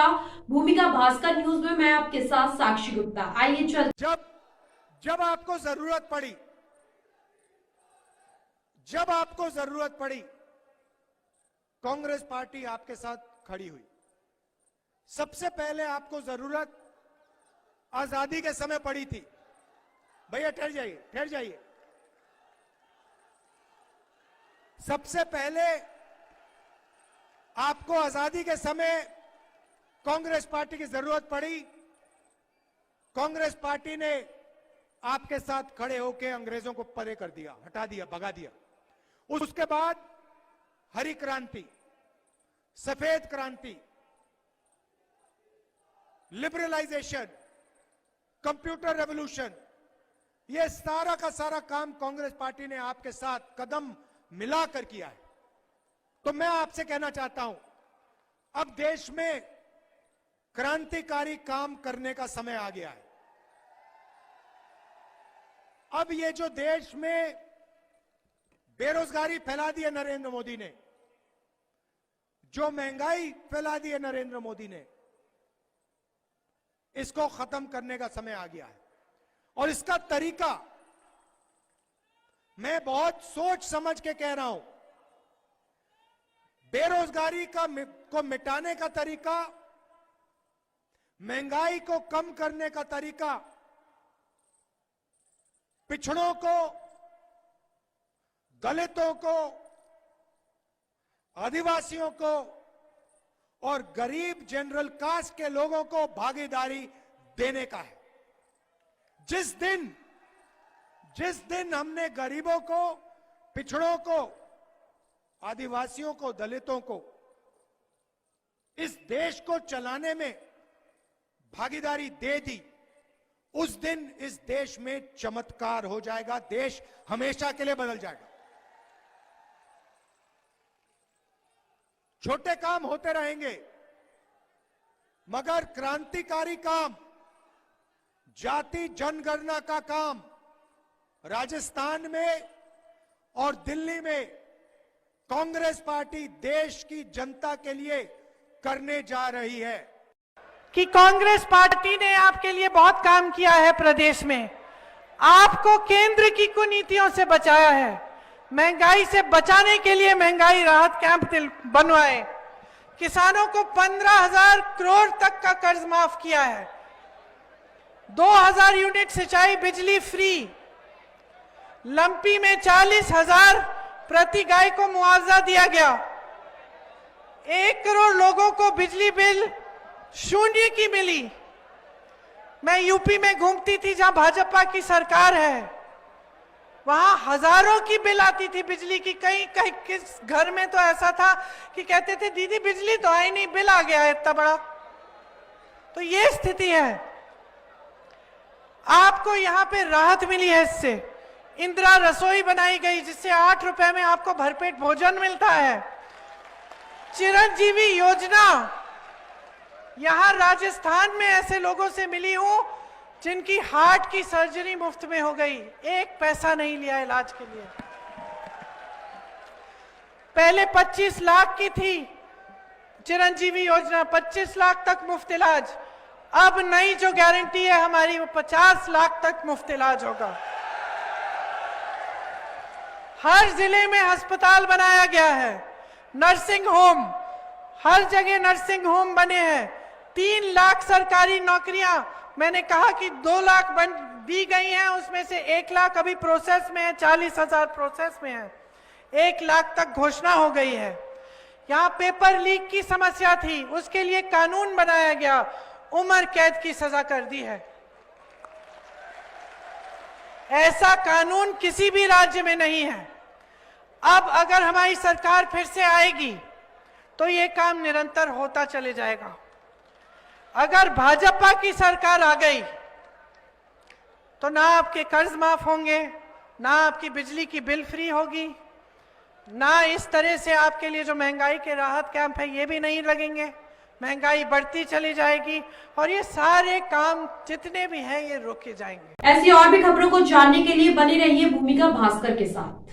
आपका भूमिका भास्कर न्यूज में। मैं आपके साथ साक्षी गुप्ता। आइए चल। जब आपको जरूरत पड़ी कांग्रेस पार्टी आपके साथ खड़ी हुई। सबसे पहले आपको जरूरत आजादी के समय पड़ी थी। भैया ठहर जाइए। सबसे पहले आपको आजादी के समय कांग्रेस पार्टी की जरूरत पड़ी। कांग्रेस पार्टी ने आपके साथ खड़े होकर अंग्रेजों को परे कर दिया, हटा दिया, भगा दिया। उसके बाद हरी क्रांति, सफेद क्रांति, लिबरलाइजेशन, कंप्यूटर रेवोल्यूशन, यह सारा का सारा काम कांग्रेस पार्टी ने आपके साथ कदम मिलाकर किया है। तो मैं आपसे कहना चाहता हूं, अब देश में क्रांतिकारी काम करने का समय आ गया है। अब ये जो देश में बेरोजगारी फैला दी है नरेंद्र मोदी ने, जो महंगाई फैला दी है नरेंद्र मोदी ने, इसको खत्म करने का समय आ गया है। और इसका तरीका मैं बहुत सोच समझ के कह रहा हूं। बेरोजगारी को मिटाने का तरीका, महंगाई को कम करने का तरीका, पिछड़ों को, दलितों को, आदिवासियों को और गरीब जनरल कास्ट के लोगों को भागीदारी देने का है। जिस दिन हमने गरीबों को, पिछड़ों को, आदिवासियों को, दलितों को इस देश को चलाने में भागीदारी दे दी, उस दिन इस देश में चमत्कार हो जाएगा। देश हमेशा के लिए बदल जाएगा। छोटे काम होते रहेंगे, मगर क्रांतिकारी काम, जाति जनगणना का काम राजस्थान में और दिल्ली में कांग्रेस पार्टी देश की जनता के लिए करने जा रही है। कि कांग्रेस पार्टी ने आपके लिए बहुत काम किया है प्रदेश में। आपको केंद्र की कुनीतियों से बचाया है। महंगाई से बचाने के लिए महंगाई राहत कैंप बनवाए। किसानों को 15,000 करोड़ तक का कर्ज माफ किया है। 2,000 यूनिट सिंचाई बिजली फ्री। लंपी में 40,000 प्रति गाय को मुआवजा दिया गया। 1 करोड़ लोगों को बिजली बिल शून्य की मिली। मैं यूपी में घूमती थी जहां भाजपा की सरकार है, वहां हजारों की बिल आती थी बिजली की। कहीं किस घर में तो ऐसा था कि कहते थे दीदी बिजली तो आई नहीं, बिल आ गया है इतना बड़ा। तो ये स्थिति है। आपको यहां पे राहत मिली है। इससे इंदिरा रसोई बनाई गई जिससे 8 रुपए में आपको भरपेट भोजन मिलता है। चिरंजीवी योजना, यहां राजस्थान में ऐसे लोगों से मिली हूं जिनकी हार्ट की सर्जरी मुफ्त में हो गई, 1 पैसा नहीं लिया इलाज के लिए। पहले 25 लाख की थी चिरंजीवी योजना, 25 लाख तक मुफ्त इलाज। अब नई जो गारंटी है हमारी, वो 50 लाख तक मुफ्त इलाज होगा। हर जिले में अस्पताल बनाया गया है। नर्सिंग होम, हर जगह नर्सिंग होम बने हैं। 3 लाख सरकारी नौकरियां, मैंने कहा कि 2 लाख दी गई हैं, उसमें से 1 लाख अभी प्रोसेस में है, 40,000 प्रोसेस में है। 1 लाख तक घोषणा हो गई है। यहां पेपर लीक की समस्या थी, उसके लिए कानून बनाया गया, उम्र कैद की सजा कर दी है। ऐसा कानून किसी भी राज्य में नहीं है। अब अगर हमारी सरकार फिर से आएगी तो ये काम निरंतर होता चले जाएगा। अगर भाजपा की सरकार आ गई तो ना आपके कर्ज माफ होंगे, ना आपकी बिजली की बिल फ्री होगी, ना इस तरह से आपके लिए जो महंगाई के राहत कैंप है ये भी नहीं लगेंगे। महंगाई बढ़ती चली जाएगी और ये सारे काम जितने भी हैं ये रोके जाएंगे। ऐसी और भी खबरों को जानने के लिए बने रहिए भूमिका भास्कर के साथ।